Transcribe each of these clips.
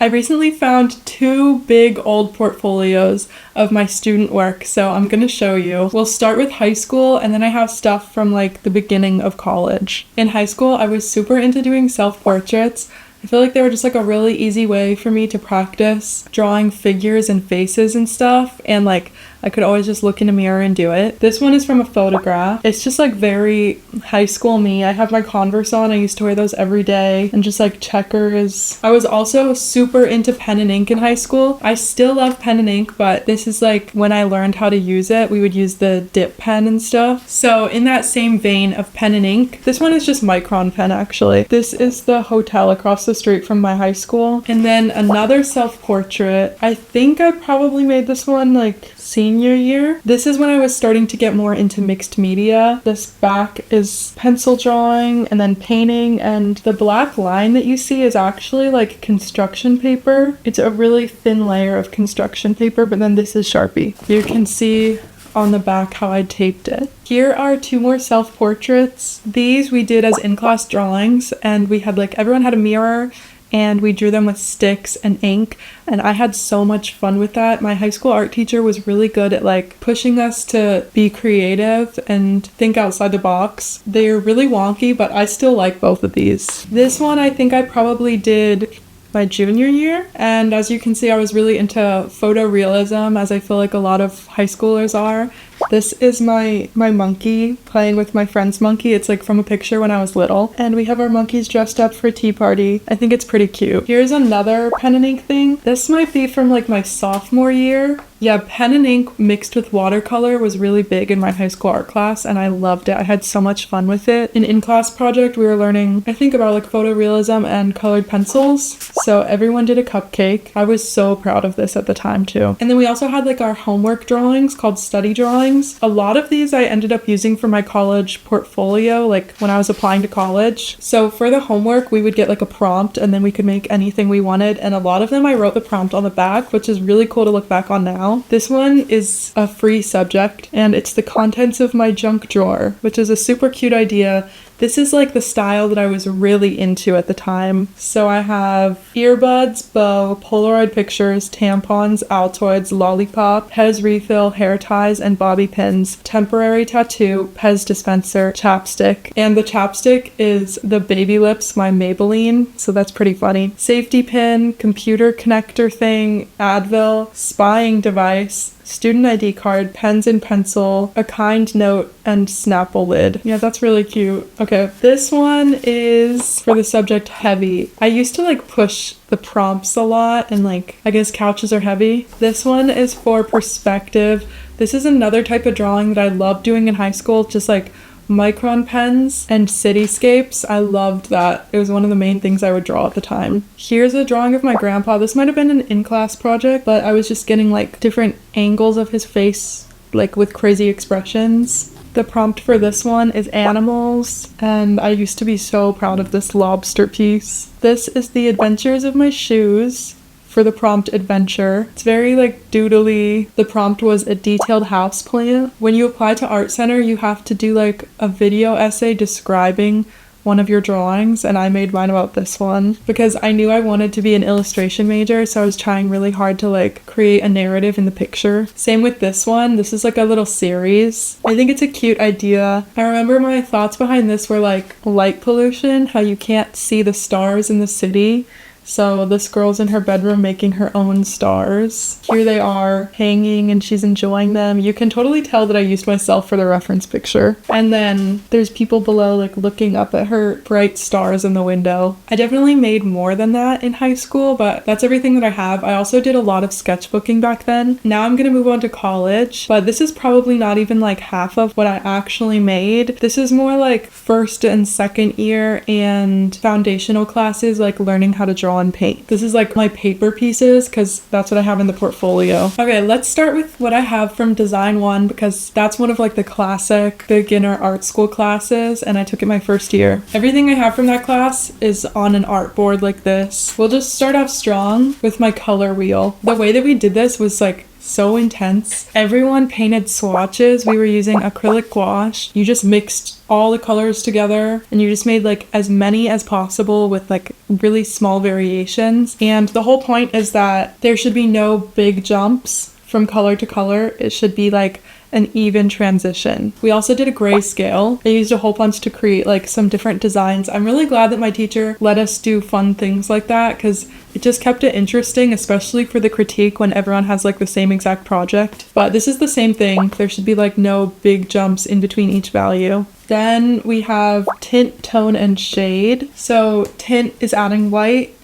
I recently found 2 big old portfolios of my student work, so I'm gonna show you. We'll start with high school, and then I have stuff from like the beginning of college. In high school, I was super into doing self-portraits. I feel like they were just like a really easy way for me to practice drawing figures and faces and stuff, and like I could always just look in a mirror and do it. This one is from a photograph. It's just like very high school me. I have my Converse on. I used to wear those every day, and just like checkers. I was also super into pen and ink in high school. I still love pen and ink, but this is like when I learned how to use it. We would use the dip pen and stuff. So in that same vein of pen and ink, this one is just micron pen actually. This is the hotel across the street from my high school. And then another self-portrait. I think I probably made this one like senior year. This is when I was starting to get more into mixed media. This back is pencil drawing and then painting, and the black line that you see is actually like construction paper. It's a really thin layer of construction paper, but then this is Sharpie. You can see on the back how I taped it. Here are 2 more self-portraits. These we did as in-class drawings, and we had like, everyone had a mirror, and we drew them with sticks and ink, and I had so much fun with that. My high school art teacher was really good at like pushing us to be creative and think outside the box. They're really wonky, but I still like both of these. This one I think I probably did my junior year, and as you can see I was really into photorealism, as I feel like a lot of high schoolers are. This is my monkey playing with my friend's monkey. It's like from a picture when I was little. And we have our monkeys dressed up for a tea party. I think it's pretty cute. Here's another pen and ink thing. This might be from like my sophomore year. Yeah, pen and ink mixed with watercolor was really big in my high school art class, and I loved it. I had so much fun with it. In class project, we were learning, I think, about like photorealism and colored pencils. So everyone did a cupcake. I was so proud of this at the time too. And then we also had like our homework drawings called study drawings. A lot of these I ended up using for my college portfolio, like when I was applying to college. So for the homework, we would get like a prompt, and then we could make anything we wanted. And a lot of them I wrote the prompt on the back, which is really cool to look back on now. This one is a free subject, and it's the contents of my junk drawer, which is a super cute idea. This is like the style that I was really into at the time. So I have earbuds, bow, Polaroid pictures, tampons, Altoids, lollipop, Pez refill, hair ties, and bobby pins, temporary tattoo, Pez dispenser, chapstick. And the chapstick is the Baby Lips, my Maybelline, so that's pretty funny. Safety pin, computer connector thing, Advil, spying device, student ID card, pens and pencil, a kind note, and Snapple lid. Yeah, that's really cute. Okay, this one is for the subject heavy. I used to like push the prompts a lot, and like, I guess couches are heavy. This one is for perspective. This is another type of drawing that I loved doing in high school, just like micron pens and cityscapes. I loved that. It was one of the main things I would draw at the time. Here's a drawing of my grandpa. This might have been an in-class project, but I was just getting like different angles of his face, like with crazy expressions. The prompt for this one is animals, and I used to be so proud of this lobster piece. This is the adventures of my shoes. For the prompt adventure. It's very like doodly. The prompt was a detailed house plan. When you apply to Art Center, you have to do like a video essay describing one of your drawings, and I made mine about this one because I knew I wanted to be an illustration major, so I was trying really hard to like create a narrative in the picture. Same with this one. This is like a little series. I think it's a cute idea. I remember my thoughts behind this were like light pollution, how you can't see the stars in the city. So this girl's in her bedroom making her own stars. Here they are hanging, and she's enjoying them. You can totally tell that I used myself for the reference picture. And then there's people below like looking up at her bright stars in the window. I definitely made more than that in high school, but that's everything that I have. I also did a lot of sketchbooking back then. Now I'm gonna move on to college, but this is probably not even like half of what I actually made. This is more like first and second year and foundational classes, like learning how to draw and paint. This is like my paper pieces because that's what I have in the portfolio. Okay, let's start with what I have from Design 1 because that's one of like the classic beginner art school classes, and I took it my first year. Everything I have from that class is on an art board like this. We'll just start off strong with my color wheel. The way that we did this was like so intense. Everyone painted swatches. We were using acrylic gouache. You just mixed all the colors together and you just made like as many as possible with like really small variations. And the whole point is that there should be no big jumps from color to color. It should be like an even transition. We also did a grayscale. I used a whole bunch to create like some different designs. I'm really glad that my teacher let us do fun things like that because it just kept it interesting, especially for the critique when everyone has like the same exact project. But this is the same thing. There should be like no big jumps in between each value. Then we have tint, tone, and shade. So tint is adding white,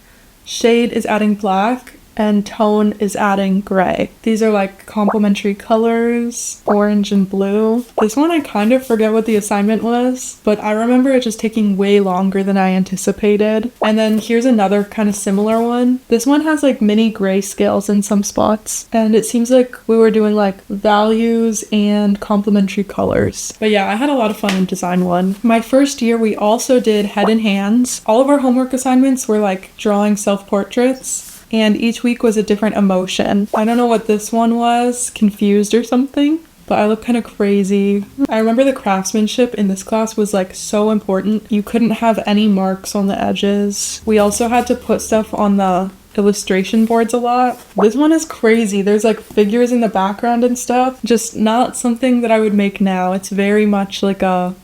shade is adding black, and tone is adding gray. These are like complementary colors, orange and blue. This one I kind of forget what the assignment was, but I remember it just taking way longer than I anticipated. And then here's another kind of similar one. This one has like mini gray scales in some spots, and it seems like we were doing like values and complementary colors. But yeah, I had a lot of fun in design one. My first year we also did head and hands. All of our homework assignments were like drawing self-portraits, and each week was a different emotion. I don't know what this one was, confused or something, but I look kind of crazy. I remember the craftsmanship in this class was like so important. You couldn't have any marks on the edges. We also had to put stuff on the illustration boards a lot. This one is crazy. There's like figures in the background and stuff. Just not something that I would make now. It's very much like a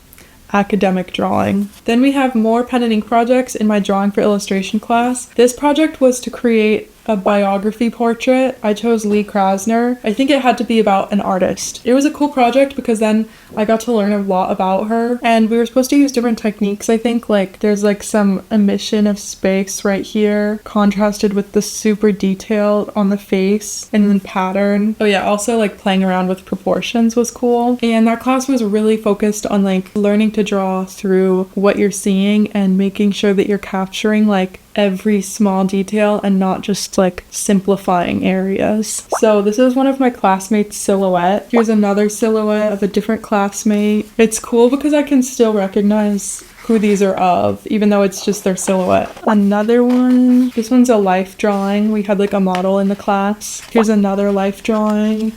academic drawing. Then we have more pen and ink projects in my drawing for illustration class. This project was to create a biography portrait. I chose Lee Krasner. I think it had to be about an artist. It was a cool project because then I got to learn a lot about her, and we were supposed to use different techniques. I think like there's like some emission of space right here contrasted with the super detail on the face and then pattern. Oh yeah, also like playing around with proportions was cool. And that class was really focused on like learning to draw through what you're seeing and making sure that you're capturing like every small detail and not just like simplifying areas. So this is one of my classmates' silhouette. Here's another silhouette of a different classmate. It's cool because I can still recognize who these are of, even though it's just their silhouette. Another one, this one's a life drawing. We had like a model in the class. Here's another life drawing.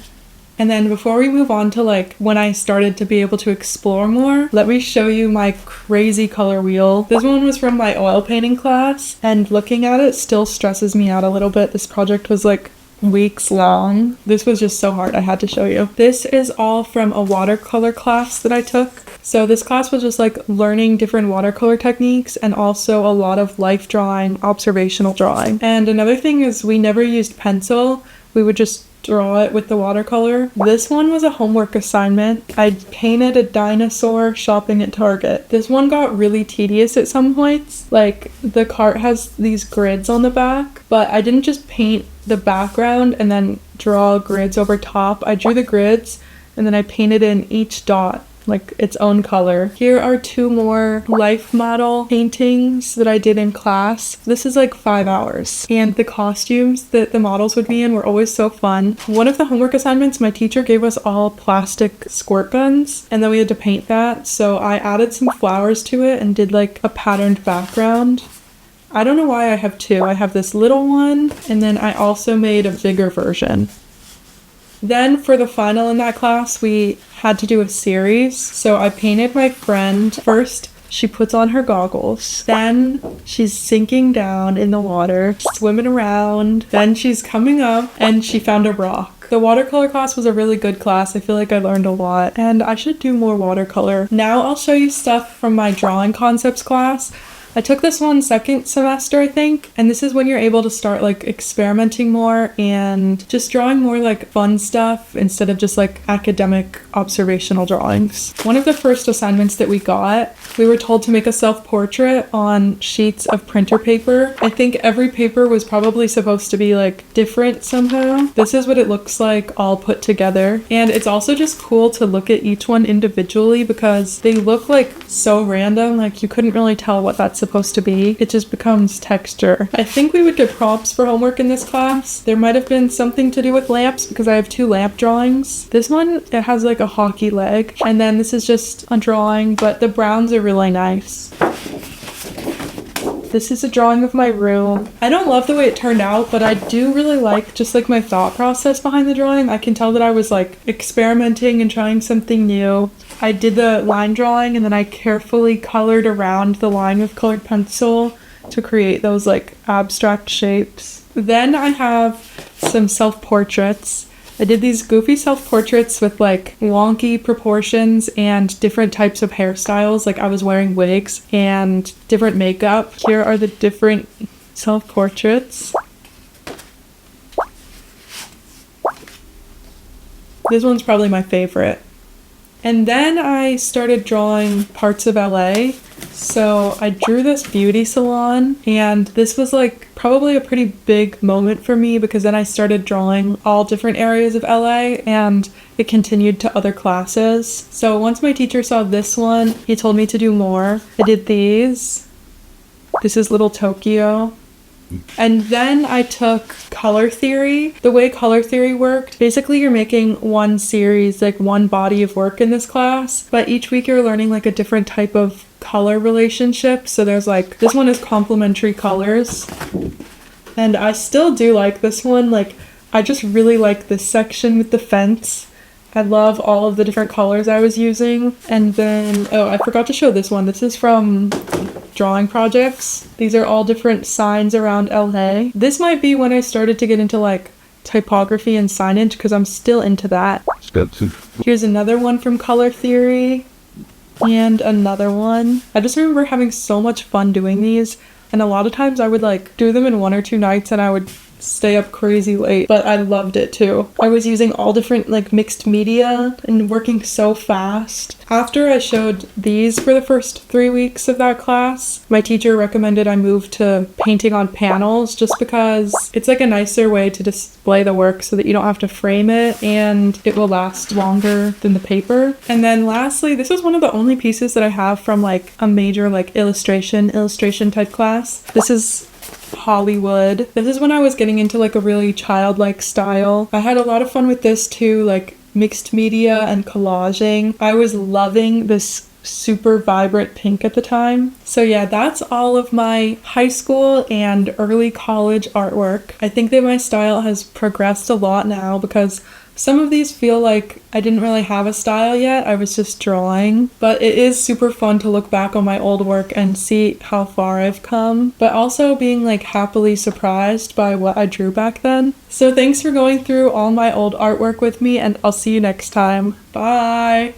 And then before we move on to like when I started to be able to explore more, let me show you my crazy color wheel. This one was from my oil painting class, and looking at it still stresses me out a little bit. This project was like weeks long. This was just so hard. I had to show you. This is all from a watercolor class that I took. So this class was just like learning different watercolor techniques and also a lot of life drawing, observational drawing. And another thing is we never used pencil. We would just draw it with the watercolor. This one was a homework assignment. I painted a dinosaur shopping at Target. This one got really tedious at some points. Like the cart has these grids on the back, but I didn't just paint the background and then draw grids over top. I drew the grids and then I painted in each dot like its own color. Here are two more life model paintings that I did in class. This is like 5 hours, and the costumes that the models would be in were always so fun. One of the homework assignments, my teacher gave us all plastic squirt guns, and then we had to paint that. So I added some flowers to it and did like a patterned background. I don't know why I have two. I have this little one, and then I also made a bigger version. Then for the final in that class, we had to do a series. So I painted my friend. First, she puts on her goggles. Then she's sinking down in the water, swimming around. Then she's coming up and she found a rock. The watercolor class was a really good class. I feel like I learned a lot, and I should do more watercolor. Now I'll show you stuff from my drawing concepts class. I took this one second semester, I think, and this is when you're able to start like experimenting more and just drawing more like fun stuff instead of just like academic observational drawings. One of the first assignments that we got, we were told to make a self-portrait on sheets of printer paper. I think every paper was probably supposed to be like different somehow. This is what it looks like all put together. And it's also just cool to look at each one individually because they look like so random, like you couldn't really tell what that's supposed to be. It just becomes texture. I think we would get props for homework in this class. There might have been something to do with lamps because I have two lamp drawings. This one, it has like a hockey leg, and then this is just a drawing, but the browns are really nice. This is a drawing of my room. I don't love the way it turned out, but I do really like just like my thought process behind the drawing. I can tell that I was like experimenting and trying something new. I did the line drawing and then I carefully colored around the line with colored pencil to create those like abstract shapes. Then I have some self-portraits. I did these goofy self-portraits with like wonky proportions and different types of hairstyles. Like I was wearing wigs and different makeup. Here are the different self-portraits. This one's probably my favorite. And then I started drawing parts of LA. So I drew this beauty salon, and this was like probably a pretty big moment for me because then I started drawing all different areas of LA and it continued to other classes. So once my teacher saw this one, he told me to do more. I did these. This is Little Tokyo. And then I took color theory. The way color theory worked, basically you're making one series, like one body of work in this class, but each week you're learning like a different type of color relationship. So there's like, this one is complementary colors. And I still do like this one. Like, I just really like this section with the fence. I love all of the different colors I was using. And then, oh, I forgot to show this one. This is from drawing projects. These are all different signs around LA. This might be when I started to get into like typography and signage because I'm still into that. Here's another one from color theory and another one. I just remember having so much fun doing these, and a lot of times I would like do them in 1 or 2 nights and I would stay up crazy late, but I loved it too. I was using all different like mixed media and working so fast. After I showed these for the first 3 weeks of that class, my teacher recommended I move to painting on panels just because it's like a nicer way to display the work so that you don't have to frame it and it will last longer than the paper. And then lastly, this is one of the only pieces that I have from like a major like illustration type class. This is Hollywood. This is when I was getting into like a really childlike style. I had a lot of fun with this too, like mixed media and collaging. I was loving this super vibrant pink at the time. So yeah, that's all of my high school and early college artwork. I think that my style has progressed a lot now because some of these feel like I didn't really have a style yet. I was just drawing. But it is super fun to look back on my old work and see how far I've come. But also being like happily surprised by what I drew back then. So thanks for going through all my old artwork with me, and I'll see you next time. Bye!